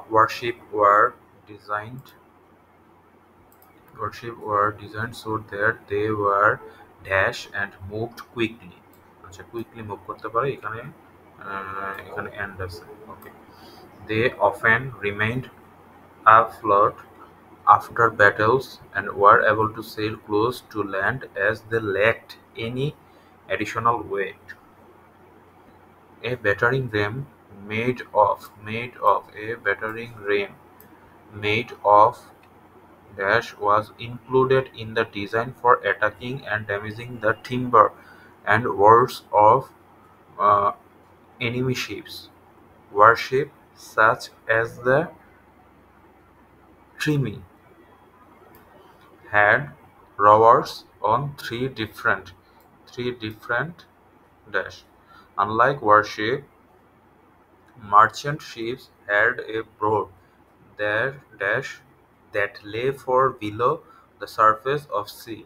Warship were designed Warship were designed so that they were dash and moved quickly. আচ্ছা quickly move করতে পারে এখানে end আছে okay. They often remained afloat after battles and were able to sail close to land as they lacked any additional weight. A battering ram made of dash was included in the design for attacking and damaging the timber and walls of uh, enemy ships. Warships such as the Tremi had rowers on three different dash. Unlike warship, merchant ships had a broad their dash that lay far below the surface of sea.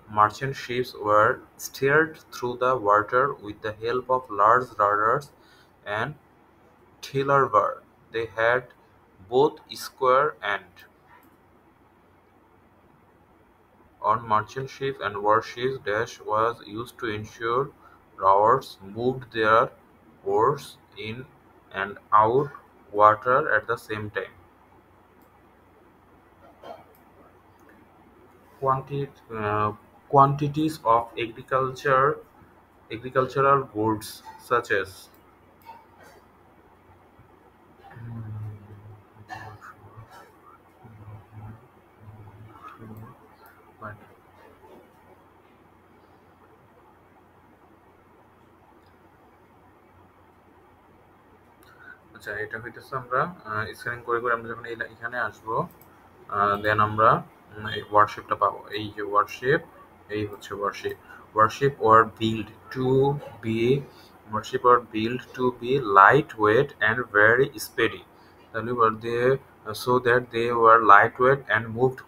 Merchant ships were steered through the water with the help of large rudders and tiller. They had both square and on merchant ships and warships dash was used to ensure rowers moved their oars in and out water at the same time. Quanti- uh, Quantities of agricultural goods such as আচ্ছা এটা হইতেছে আমরা scanning করে আমরা যখন এখানে আসবো দেন আমরা এই ওয়ারশিপটা পাবো এই যে ওয়ারশিপ এই হচ্ছে warship warship were built to be warship were built to be light weight and very speedy তাহলে were they so that they were light weight and moved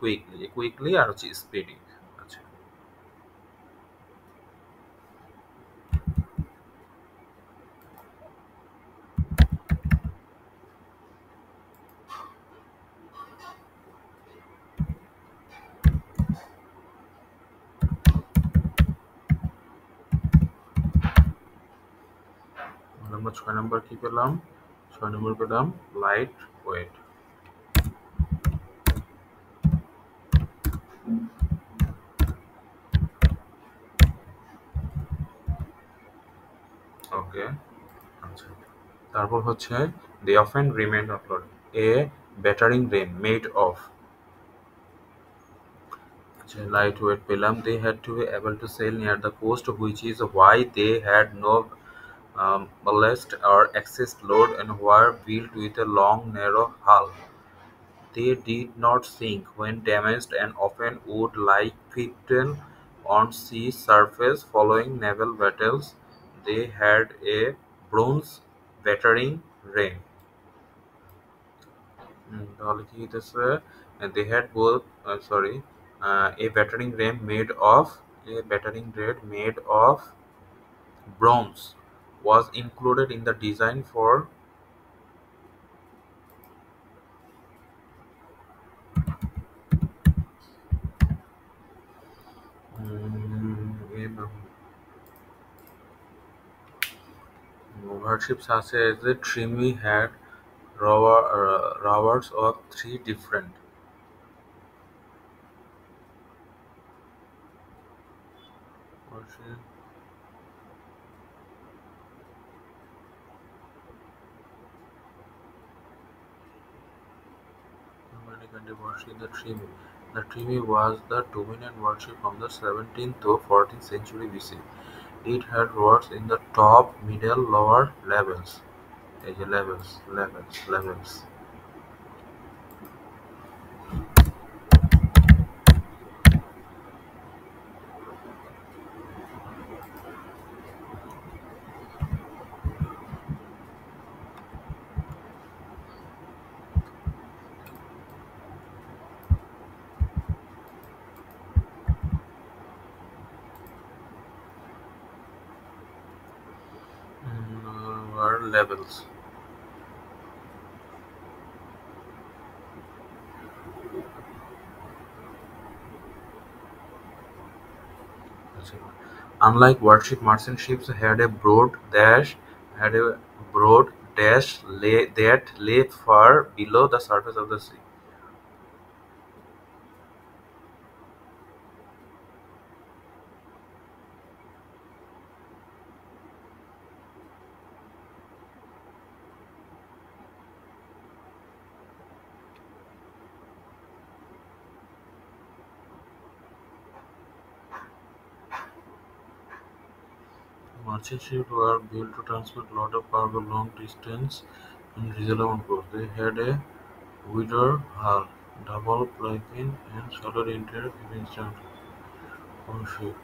quickly আর হচ্ছে স্পিডি আচ্ছা আমরা 6 নম্বর কি পেলাম 6 নম্বর পেলাম লাইট ওয়েট ওকে আচ্ছা তারপর হচ্ছে they often remain afloat. A battering ram made of lightweight পেলাম they had to be able to sail near the coast which is why they had no ballast or excess load and were built with a long narrow hull. They did not sink when damaged and often would lie hidden on sea surface following naval battles. They had a bronze battering ram. তাহলে কি হইতেছে they had both sorry a battering ram made of bronze was included in the design for warships such as the Tremi had rowers of three different warships. The Tremi. The Tremi was the dominant warship from the 17th to 14th century BC. It had rowers in the top, middle, lower levels. এই যে levels. Were levels. Unlike warship, merchant ships had a broad dash that lay far below the surface of the sea. Merchant ships were built to transport lot of cargo long distance in reasonable cost. They had a wider hull, double planking, and solid interior instant warship.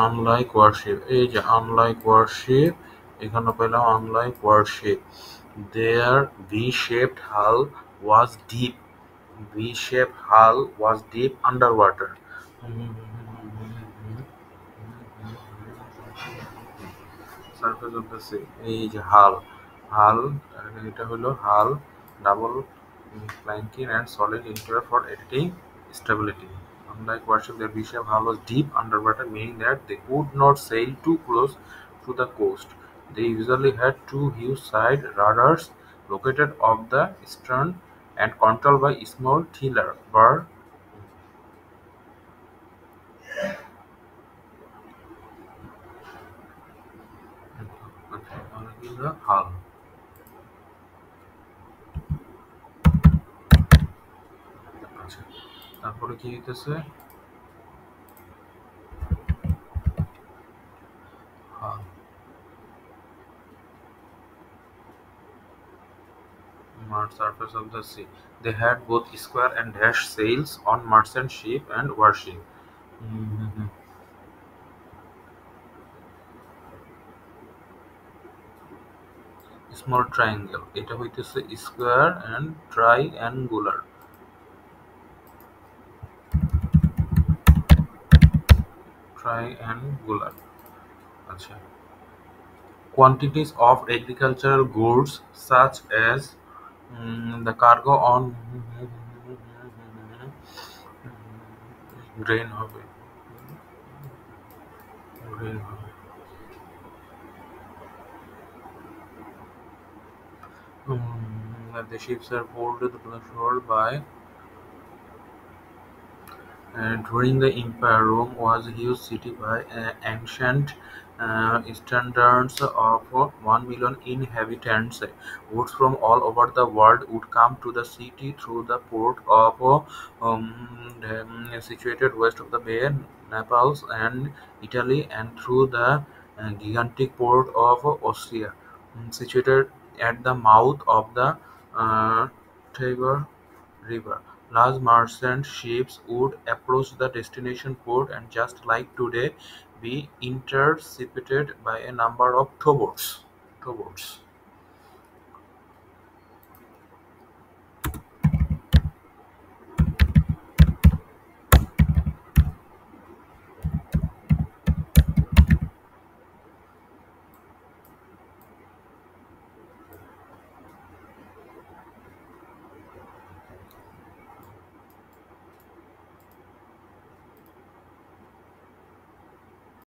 Unlike warship, unlike warship, এখানে পেলাম unlike warship, their V-shaped hull was deep. V-shaped hull was deep underwater. Surface of the sea, এই যে হাল, হাল এটা হলো হাল, double planking and solid interior for aiding stability. Unlike warship, their V-shaped hull was deep underwater, meaning that they could not sail too close to the coast. They usually had two huge side radars located off the stern and controlled by small tiller bar. The hull. আচ্ছা, তারপরে কি হইতেছে? hull. Surface of the sea. They had both square and dash sails on merchant ship and warship. Mhm. Small triangle. এটা হইতেছে square and triangular. Triangular. আচ্ছা। Quantities of agricultural goods such as the cargo on grain হবে, grain হবে। The ships are pulled to the shore by during the Empire. Rome was a huge city by ancient standards of 1 million inhabitants. Goods from all over the world would come to the city through the port of situated west of the Bay, Naples, and Italy, and through the gigantic port of Ostia, situated at the mouth of the Tiber river. Large merchant ships would approach the destination port and, just like today, be intercepted by a number of towboats.